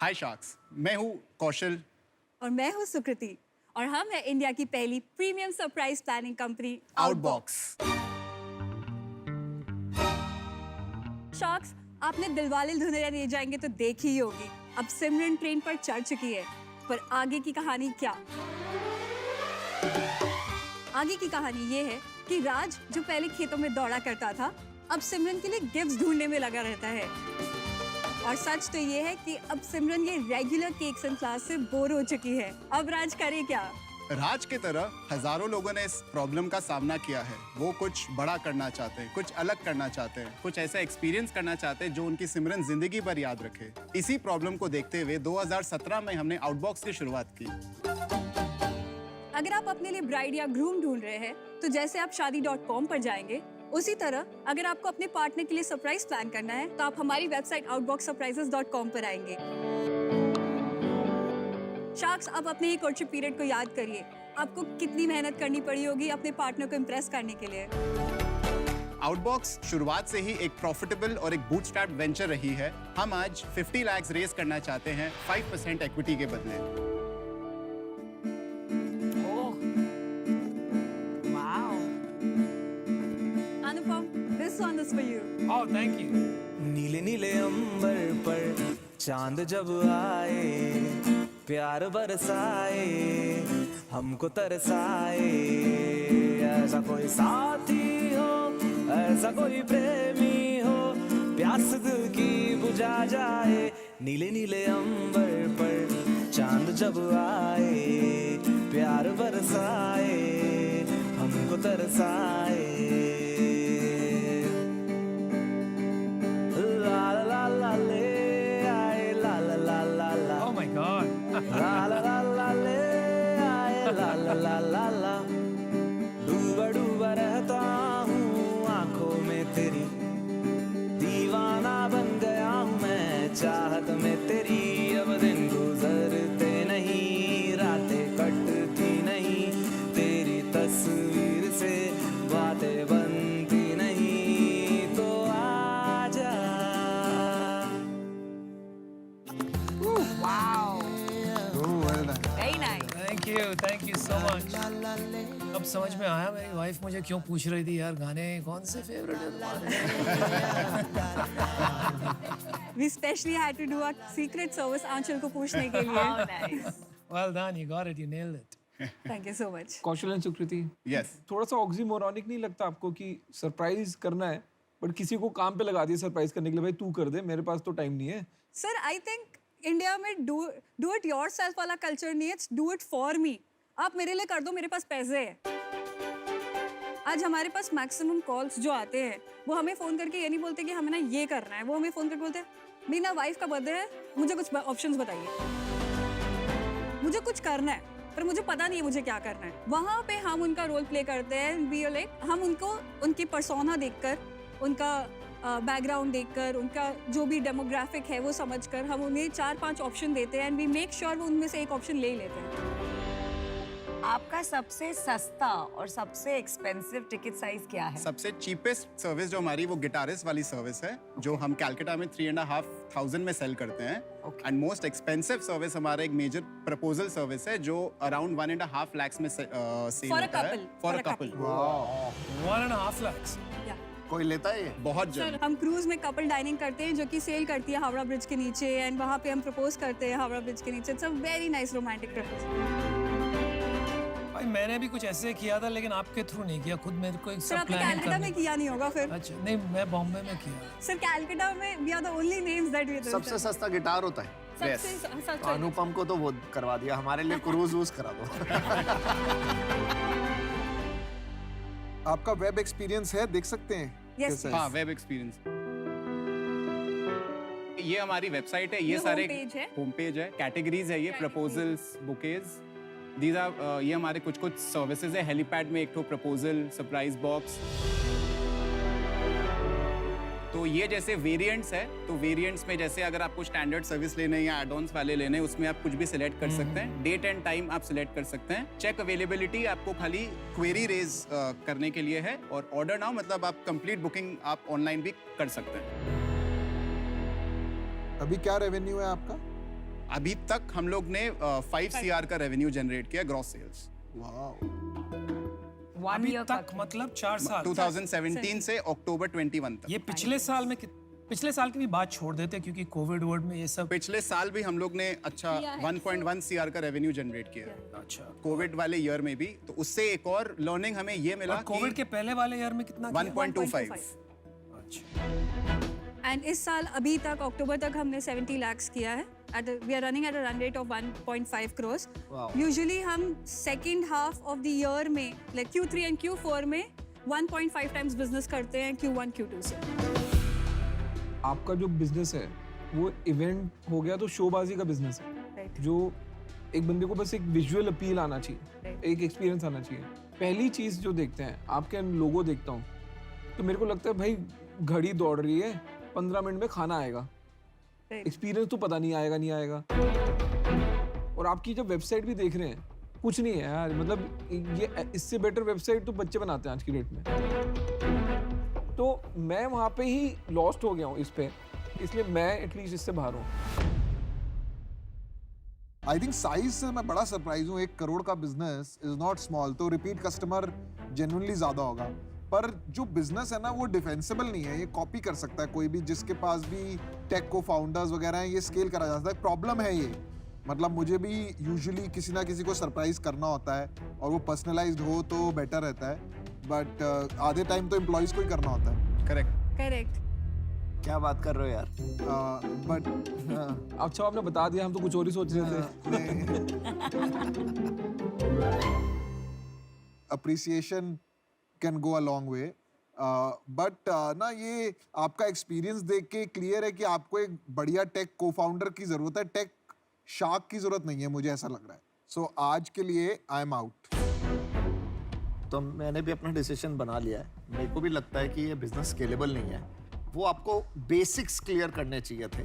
हाय sharks, मैं हूँ कौशल और मैं हूँ सुकृति और हम है इंडिया की पहली premium surprise planning company outbox. Sharks, आपने दिलवाले दुल्हनिया ले जाएंगे तो देखी ही होगी। अब सिमरन ट्रेन पर चढ़ चुकी है, पर आगे की कहानी क्या? आगे की कहानी ये है कि राज जो पहले खेतों में दौड़ा करता था, अब सिमरन के लिए गिफ्ट्स ढूंढने में लगा रहता है। और सच तो ये है कि अब सिमरन ये रेगुलर केक्स एंड क्लास से बोर हो चुकी है। अब राज करे क्या? राज की तरह हजारों लोगों ने इस प्रॉब्लम का सामना किया है। वो कुछ बड़ा करना चाहते हैं, कुछ अलग करना चाहते हैं, कुछ ऐसा एक्सपीरियंस करना चाहते हैं जो उनकी सिमरन जिंदगी भर याद रखे। इसी प्रॉब्लम को देखते हुए 2017 में हमने आउटबॉक्स की शुरुआत की। अगर आप अपने लिए ब्राइड या ग्रूम ढूंढ रहे हैं, तो जैसे आप शादी.com पर जाएंगे, उसी तरह अगर आपको अपने पार्टनर के लिए सरप्राइज प्लान करना है, तो आप हमारी वेबसाइट outboxsurprises.com पर आएंगे। शार्क्स, आप अपने ही कोर्टशिप पीरियड को याद करिए। आपको कितनी मेहनत करनी पड़ी होगी अपने पार्टनर को इम्प्रेस करने के लिए। आउटबॉक्स शुरुआत से ही एक प्रॉफिटेबल और एक बूटस्ट्रैप्ड वेंचर रही है। हम आज 50 लाख रेज करना चाहते हैं 5% इक्विटी के बदले। This one is for you. Oh, thank you. नीले नीले अंबर पर चांद जब आए, प्यार बरसाए, हमको तरसाए। ऐसा कोई साथी हो, ऐसा कोई प्रेमी हो, प्यास दिल की बुझा जाए। नीले नीले अंबर पर चांद जब आए, प्यार बरसाए, हमको तरसाए। Oh my God. ला ला ला ला ले आए, ला ला ला ला ला। डूबा डूबा रहता हूँ आंखों में तेरी, दीवाना बन गया हूँ मैं चाहत में तेरी। अब दिन गुजरते नहीं, रातें कटती नहीं, तेरी तस्वीर से बातें बनती नहीं, तो आजा। Wow. well done. Very nice. Thank you so much. अब समझ में आया मेरी वाइफ मुझे क्यों पूछ रही थी यार गाने कौन से फेवरेट है तुम्हारे। We specially had to do a secret service आंचल को पूछने के लिए। Oh, nice. Well done, you got it, you nailed it. Thank you so much. Kaushal and Sukriti, Yes. थोड़ा सा ऑक्सीमोरॉनिक नहीं लगता आपको कि सरप्राइज करना है बट किसी को काम पे लगा दिया सरप्राइज करने के लिए, भाई तू कर दे, मेरे पास तो टाइम नहीं है। सर, आई थिंक इंडिया में डू इट योरसेल्फ वाला कल्चर नहीं है, it's do it for me. आप मेरे लिए कर दो, मेरे पास पैसे हैं। आज हमारे पास मैक्सिमम कॉल्स जो आते हैं, वो हमें फोन करके ये नहीं बोलते कि हमें ना ये करना है, वो हमें फोन करके बोलते हैं मेरी वाइफ का बर्थडे है, मुझे कुछ ऑप्शंस बताइए, मुझे कुछ करना है पर मुझे पता नहीं है मुझे क्या करना है। वहाँ पे हम उनका रोल प्ले करते हैं। हम उनको उनकी पर्सोना देखकर, उनका बैकग्राउंड देखकर, उनका जो भी डेमोग्राफिक है वो समझकर हम उन्हें 4-5 ऑप्शन देते हैं एंड वी मेक श्योर वो उनमें से एक ऑप्शन ले ही लेते हैं। आपका सबसे सस्ता और सबसे एक्सपेंसिव टिकट साइज क्या है? सबसे चीपेस्ट सर्विस जो हमारी वो गिटारिस्ट वाली सर्विस है, जो हम कैलकाटा में 3,500 में सेल करते हैं। एंड मोस्ट एक्सपेंसिव सर्विस हमारा एक मेजर प्रपोजल सर्विस है जो अराउंड 1.5 लाख में सेल होता है फॉर अ कपल। 1.5 lakhs. कोई लेता है ये? बहुत जल्द। हम क्रूज में कपल डाइनिंग करते हैं जो कि सेल करती है हावड़ा ब्रिज के नीचे, एंड वहाँ पे हम प्रपोज करते हैं हावड़ा ब्रिज के नीचे। It's a very nice romantic proposal. भाई मैंने भी कुछ ऐसे किया था लेकिन आपके थ्रू नहीं किया, खुद मेरे को एक सर, सब आपने प्लानिंग कैलकाटा में किया नहीं होगा फिर? अच्छा नहीं, मैं बॉम्बे में किया। सर, कैलकाटा में we are the only names that we सबसे सस्ता गिटार होता है। सबसे सस्ता। अनुपम को तो वो करवा दिया, हमारे लिए क्रूज वूज करा दो। आपका वेब एक्सपीरियंस है, देख सकते हैं? Yes. हाँ, वेब एक्सपीरियंस। ये हमारी वेबसाइट है, ये सारे होम पेज है, कैटेगरीज है, ये प्रपोजल्स, बुकेज, दीज आर ये हमारे कुछ सर्विसेज है। हेलीपैड में एक तो प्रपोजल, सरप्राइज बॉक्स। तो ये जैसे वेरिएंट्स है, तो वेरिएंट्स में जैसे अगर आपको स्टैंडर्ड सर्विस लेने या एड ऑन्स वाले लेने, उसमें आप कुछ भी सिलेक्ट कर सकते हैं। डेट एंड टाइम आप सिलेक्ट कर सकते हैं। चेक अवेलेबिलिटी आपको खाली क्वेरी रेज करने के लिए है, और ऑर्डर नाउ मतलब आप कंप्लीट बुकिंग आप ऑनलाइन भी कर सकते हैं। अभी क्या रेवेन्यू है आपका? अभी तक हम लोग ने 5 CR का रेवेन्यू जनरेट किया ग्रॉस सेल्स वन अभी ईयर तक मतलब 4 साल 2017 से अक्टूबर 21 तक। ये पिछले साल में पिछले साल की भी बात छोड़ देते क्योंकि कोविड वर्ड में ये सब। पिछले साल भी हम लोग ने अच्छा किया है। 1.1 CR का रेवेन्यू जनरेट किया अच्छा, कोविड वाले ईयर में भी। तो उससे एक और लर्निंग हमें ये मिला और कोविड के पहले वाले ईयर में कितना किया? 1.25। अच्छा, एंड इस साल अभी तक अक्टूबर तक हमने 70 lakhs किया है। We are running at a run rate of 1.5 crores। Usually हम second half of the year में लाइक Q3 एंड Q4 में 1.5 times बिजनेस करते हैं Q1 Q2 से। आपका जो बिजनेस है वो इवेंट हो गया तो शोबाजी का बिजनेस है Right. जो एक बंदे को बस एक विजुअल अपील आना चाहिए, एक एक्सपीरियंस आना चाहिए। पहली चीज जो देखते हैं, आपके लोगो देखता हूँ तो मेरे को लगता है भाई घड़ी दौड़ रही है, 15 मिनट में खाना आएगा। Right. एक्सपीरियंस तो पता नहीं आएगा नहीं आएगा। और आपकी जब वेबसाइट भी देख रहे हैं, कुछ नहीं है यार, मतलब ये इससे बेटर वेबसाइट तो बच्चे बनाते हैं आज की डेट में। तो मैं वहाँ पे ही लॉस्ट हो गया हूँ इस पे, इसलिए मैं एटलीस्ट इससे बाहर हूँ। आई थिंक साइज से मैं बड़ा सरप्राइज हूँ। 1 करोड़ का बिजनेस इज नॉट स्मॉल, तो रिपीट कस्टमर जेन्युइनली ज्यादा होगा। पर जो बिजनेस है ना वो डिफेंसिबल नहीं है, ये कॉपी कर सकता है कोई भी जिसके पास भी टेक को फाउंडर्स वगैरह हैं, ये स्केल करा जा सकता है। प्रॉब्लम है ये, मतलब मुझे भी यूजुअली किसी ना किसी को सरप्राइज करना होता है और वो पर्सनलाइज्ड हो तो बेटर रहता है, बट आधे टाइम तो एम्प्लॉयज को ही करना होता है। करेक्ट। क्या बात कर रहे हो यार? बट अच्छा आपने बता दिया, हम तो कुछ और ही सोच रहे थे। Appreciation can go a long way, but ना ये आपका एक्सपीरियंस देख के क्लियर है कि आपको एक बढ़िया टेक को फाउंडर की जरूरत है, टेक शार्क की जरूरत नहीं है, मुझे ऐसा लग रहा है। सो आज के लिए आई एम आउट। तो मैंने भी अपना डिसीजन बना लिया है। मेरे को भी लगता है कि ये बिजनेस स्केलेबल नहीं है। वो आपको बेसिक्स क्लियर करने चाहिए थे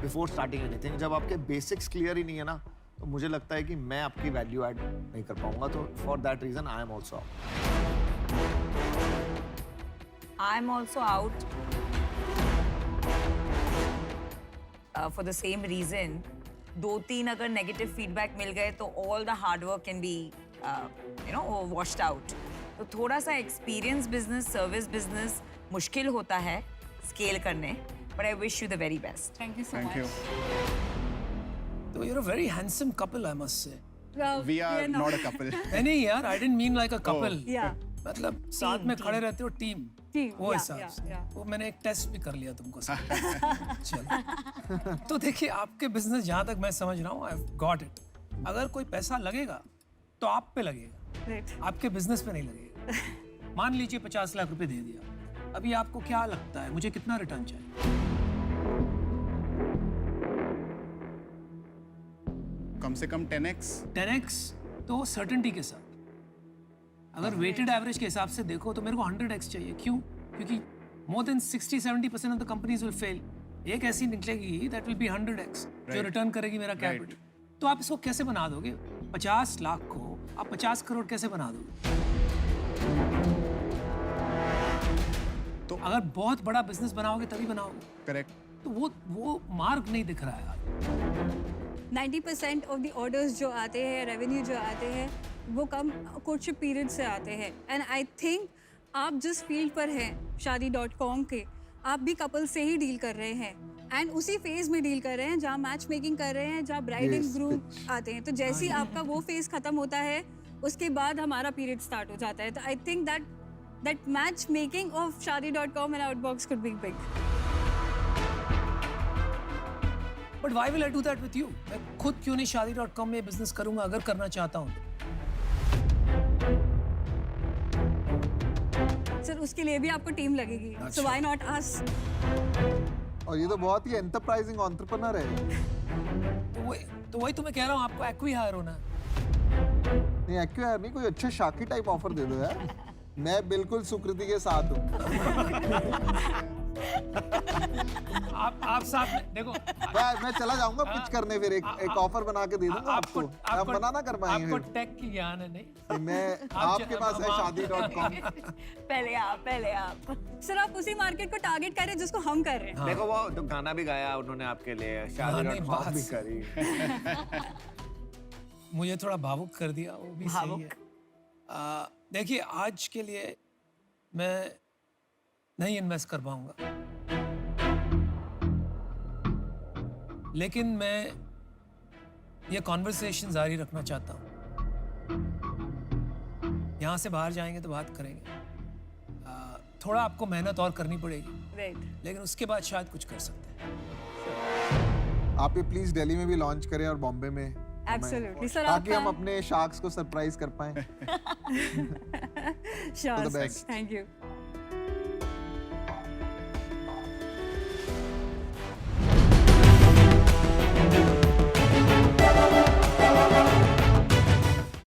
बिफोर स्टार्टिंग एनीथिंग। जब आपके बेसिक्स क्लियर ही नहीं है ना, तो मुझे लगता है कि मैं आपकी वैल्यू ऐड नहीं कर पाऊंगा। तो for that reason I am also out. I am also out for the same reason. 2-3 अगर नेगेटिव फीडबैक मिल गए तो all the hard work can be washed out. तो थोड़ा सा एक्सपीरियंस बिजनेस, सर्विस बिजनेस मुश्किल होता है स्केल करने, but I wish you the very best. Thank you so thank you. Much. तो you're a very handsome couple, I must say. We are not a couple. नहीं यार, I didn't mean like a couple. Yeah. मतलब साथ में खड़े रहते हो team, Team, वो yeah, हिसाब yeah, से। yeah. वो मैंने एक टेस्ट भी कर लिया तुमको साथ। चलो, तो देखिए आपके बिजनेस जहाँ तक मैं समझ रहा हूँ, I've got it. अगर कोई पैसा लगेगा तो आप पे लगेगा, Right. आपके बिजनेस पे नहीं लगेगा। मान लीजिए 50 लाख रुपए दे दिया, अभी आपको क्या लगता है मुझे कितना रिटर्न चाहिए? कम से कम 10x। 10x तो सर्टेनिटी के साथ। अगर वेटेड एवरेज के हिसाब से देखो तो मेरे को 100x चाहिए। क्यों? क्योंकि more than 60-70% of the companies will fail. एक ऐसी निकलेगी दैट विल बी 100x जो रिटर्न करेगी मेरा कैपिटल। तो आप इसको कैसे बना दोगे? 50 लाख को आप 50 करोड़ कैसे बना दोगे? तो अगर बहुत बड़ा बिजनेस बनाओगे तभी बनाओगे। करेक्ट। तो वो मार्ग नहीं दिख रहा है यार। 90% ऑफ द ऑर्डर्स जो आते हैं, रेवेन्यू जो आते हैं, वो कम कोर्टशिप पीरियड से आते हैं। एंड आई थिंक आप जिस फील्ड पर हैं शादी.com के, आप भी कपल से ही डील कर रहे हैं एंड उसी फेज में डील कर रहे हैं जहाँ मैच मेकिंग कर रहे हैं, जहाँ ब्राइड एंड ग्रूम आते हैं। तो जैसे ही आपका वो फेज खत्म होता है, उसके बाद हमारा पीरियड स्टार्ट हो जाता है। तो I think that matchmaking of शादी.com and outbox could be big. But why will I do that with you? मैं खुद क्यों नहीं शादी.com में बिजनेस करूंगा अगर करना चाहता हूँ? सर उसके लिए भी आपको टीम लगेगी, सो व्हाई नॉट अस? और ये तो बहुत ही एंटरप्राइजिंग एंटरप्रेन्योर है। तो वही तो मैं कह रहा हूँ, आपको एक्वी हायर होना है। नहीं एक्वायर नहीं, कोई अच्छे शाकी टाइप ऑफर दे दो यार। मैं बिल्कुल सुकृति के साथ हूँ। आप साथ में देखो मैं चला जाऊंगा पिच करने, फिर एक ऑफर बना के दे दूंगा आपको, आप मना ना कर पाएंगे आपको फिर। टेक की ज्ञान है नहीं? मैं आपके पास है शादी.com। पहले आप सर आप उसी मार्केट को टारगेट कर रहे हैं जिसको हम कर रहे हैं। देखो वो तो गाना भी गाया उन्होंने आपके लिए, शादी.com बात भी से। करी। मुझे थोड़ा भावुक कर दिया, वो भी सही है। देखिए आज के लिए मैं नहीं इन्वेस्ट कर पाऊंगा, लेकिन मैं ये कॉन्वर्सेशन जारी रखना चाहता हूँ। यहाँ से बाहर जाएंगे तो बात करेंगे, थोड़ा आपको मेहनत और करनी पड़ेगी, राइट। लेकिन उसके बाद शायद कुछ कर सकते हैं। आप ये प्लीज दिल्ली में भी लॉन्च करें और बॉम्बे में, एब्सोल्युटली सर, ताकि हम अपने शार्क्स को सरप्राइज कर पाएं। Sure the best. Thank you.